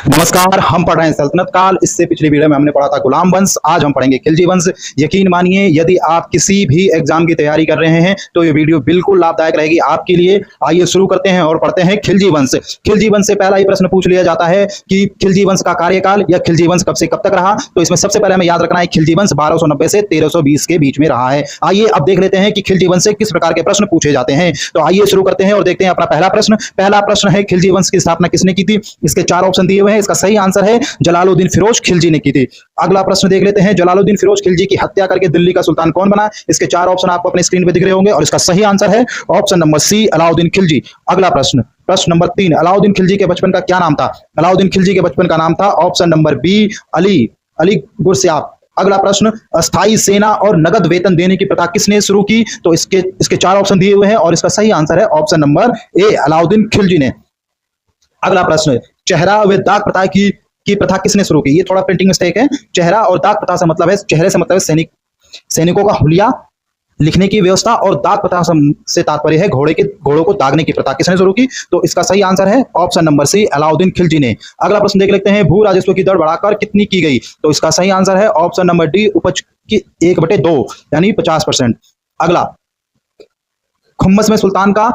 नमस्कार, हम पढ़ रहे हैं सल्तनत काल। इससे पिछली वीडियो में हमने पढ़ा था गुलाम वंश। आज हम पढ़ेंगे खिलजी वंश। यकीन मानिए, यदि आप किसी भी एग्जाम की तैयारी कर रहे हैं तो ये वीडियो बिल्कुल लाभदायक रहेगी आपके लिए। आइए शुरू करते हैं और पढ़ते हैं खिलजी वंश। खिलजी वंश से पहला ही प्रश्न पूछ लिया जाता है कि खिलजी वंश का कार्यकाल या खिलजी वंश कब से कब तक रहा। तो इसमें सबसे पहले हमें याद रखना है खिलजी वंश 1290 से 1320 के बीच में रहा है। आइए अब देख लेते हैं कि खिलजी वंश से किस प्रकार के प्रश्न पूछे जाते हैं। तो आइए शुरू करते हैं और देखते हैं अपना पहला प्रश्न। पहला प्रश्न है खिलजी वंश की स्थापना किसने की थी। इसके चार ऑप्शन दिए हुए हैं। इसका सही आंसर है जलालुद्दीन फिरोज खिलजी ने की थी। अगला प्रश्न देख लेते हैं, जलालुद्दीन फिरोज खिलजी की हत्या करके दिल्ली का सुल्तान कौन बना। इसके चार ऑप्शन आपको अपने स्क्रीन पे दिख रहे होंगे और इसका सही आंसर है option number C, Alauddin Khilji. अगला प्रश्न, प्रश्न नंबर 3, अलाउद्दीन खिलजी के बचपन का क्या नाम था। अलाउद्दीन खिलजी के बचपन का नाम था ऑप्शन नंबर बी, अली गुरसियाब। अगला प्रश्न, अस्थाई सेना और नगद वेतन देने की प्रथा किसने शुरू की। तो इसके चार ऑप्शन दिए हुए हैं और इसका सही आंसर है option number A, Alauddin Khilji ने। अगला प्रश्न, चेहरा व दाग प्रथा की प्रथा किसने शुरू की। ये थोड़ा प्रिंटिंग मिस्टेक है। चेहरा और दाग प्रथा से मतलब है, चेहरे से मतलब है सैनिकों का हुलिया लिखने की व्यवस्था और दाग प्रथा से तात्पर्य है घोड़ों को दागने की प्रथा किसने शुरू की। तो इसका सही आंसर है option number C, Alauddin Khilji ने। अगला प्रश्न देख लेते हैं, भू राजस्व की दर बढ़ाकर कितनी की गई। तो इसका सही आंसर है ऑप्शन नंबर डी, उपज की 1/2 यानी 50%। अगला, खुम्मस में सुल्तान का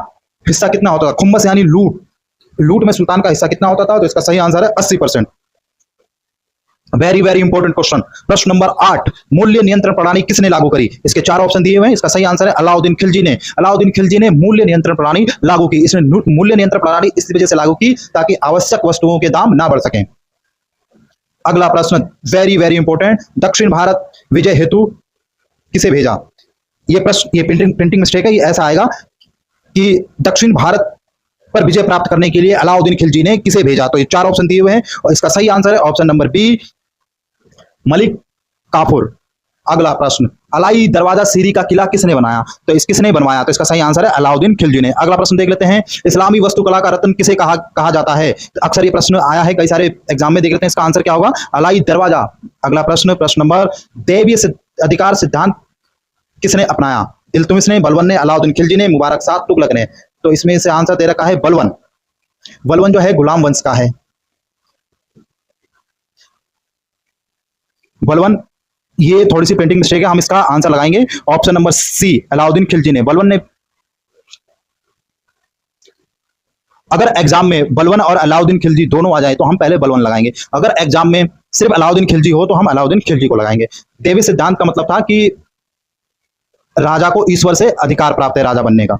हिस्सा कितना होता था। खुम्मस यानी लूट में सुल्तान का हिस्सा कितना होता था। तो इसका सही आंसर है 80%। Very very important question. प्रश्न नंबर 8, मूल्य नियंत्रण प्रणाली किसने लागू करी। इसके चार ऑप्शन दिए हुए हैं। इसका सही आंसर है अलाउद्दीन खिलजी ने। अलाउद्दीन खिलजी ने मूल्य नियंत्रण प्रणाली लागू की। इसने मूल्य नियंत्रण प्रणाली इस वजह से लागू की ताकि आवश्यक वस्तुओं के दाम ना बढ़ सकें। अगला प्रश्न वेरी वेरी इंपॉर्टेंट, दक्षिण भारत विजय हेतु किसे भेजा। ये प्रश्न, ये प्रिंटिंग मिस्टेक है। ये ऐसा आएगा कि दक्षिण भारत पर विजय प्राप्त करने के लिए अलाउद्दीन खिलजी ने किसे भेजा। तो ये चार ऑप्शन दिए हुए हैं और इसका सही आंसर है option number B, Malik Kafur. अगला प्रश्न, अलाई दरवाजा सीरी का किला किसने बनाया। तो किसने बनवाया। तो इसका सही आंसर है अलाउद्दीन खिलजी ने। अगला प्रश्न देख लेते हैं, इस्लामी वास्तुकला का रत्न किसे कहा जाता है। अक्सर ये प्रश्न आया है कई सारे एग्जाम में। देख लेते हैं इसका आंसर क्या होगा, अलाई दरवाजा। अगला प्रश्न, प्रश्न नंबर, दैवीय अधिकार सिद्धांत किसने अपनाया। इल्तुतमिश ने, बलबन ने, अलाउद्दीन खिलजी ने, मुबारक शाह तुगलक ने। तो इसमें से आंसर दे रखा है बलबन। बलबन जो है गुलाम वंश का है। बलबन, ये थोड़ी सी प्रिंटिंग मिस्टेक है। हम इसका आंसर लगाएंगे option number C, Alauddin Khilji ने। बलबन ने, अगर एग्जाम में बलबन और अलाउद्दीन खिलजी दोनों आ जाए तो हम पहले बलबन लगाएंगे। अगर एग्जाम में सिर्फ अलाउद्दीन खिलजी हो तो हम अलाउद्दीन खिलजी को लगाएंगे। देवी सिद्धांत का मतलब था कि राजा को ईश्वर से अधिकार प्राप्त है राजा बनने का।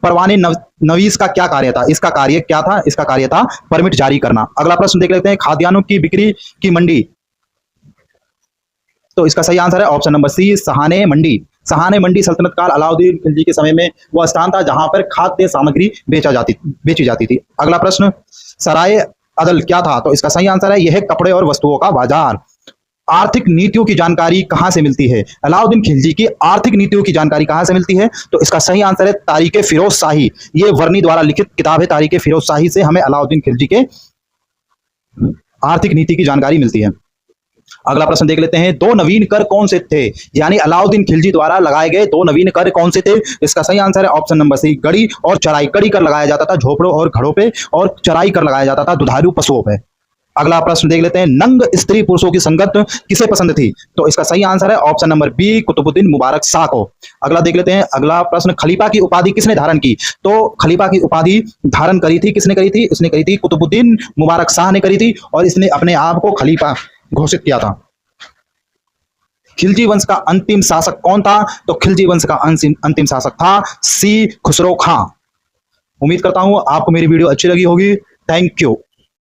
परवाने नवीस का क्या कार्य था। इसका कार्य क्या था। इसका कार्य था परमिट जारी करना। अगला प्रश्न देख लेते हैं, खाद्यान्नों की बिक्री की मंडी। तो इसका सही आंसर है ऑप्शन नंबर सी, सहाने मंडी। सहाने मंडी सल्तनत काल अलाउद्दीन खिलजी के समय में वह स्थान था जहां पर खाद्य सामग्री बेची जाती थी। अगला प्रश्न, सराय अदल क्या था। तो इसका सही आंसर है यह कपड़े और वस्तुओं का बाजार। आर्थिक नीतियों की जानकारी कहां से मिलती है। अलाउद्दीन खिलजी की आर्थिक नीतियों की जानकारी कहां से मिलती है। तो इसका सही आंसर है तारीख फिरोज शाही। ये वर्नी द्वारा लिखित किताब है तारीख फिरोज शाही से हमें अलाउद्दीन खिलजी के आर्थिक नीति की जानकारी मिलती है। अगला प्रश्न देख लेते हैं, दो नवीन कर कौन से थे। यानी अलाउद्दीन खिलजी द्वारा लगाए गए दो नवीन कर कौन से थे। इसका सही आंसर है ऑप्शन नंबर सी, गड़ी और चराई। गड़ी कर लगाया जाता था झोपड़ों और घरों पे और चराई कर लगाया जाता था दुधारू पशुओं पे। अगला प्रश्न देख लेते हैं, नंग स्त्री पुरुषों की संगत किसे पसंद थी। तो इसका सही आंसर है option number B, Qutbuddin Mubarak Shah को। अगला देख लेते हैं, अगला प्रश्न, खलीफा की उपाधि किसने धारण की। तो खलीफा की उपाधि धारण करी थी किसने करी थी। इसने करी थी कुतुबुद्दीन मुबारक शाह ने करी थी और इसने अपने आप को खलीफा घोषित किया था। खिलजी वंश का अंतिम शासक कौन था। तो खिलजी वंश का अंतिम शासक था सी, खुसरो खां। उम्मीद करता हूं आपको मेरी वीडियो अच्छी लगी होगी। Thank you.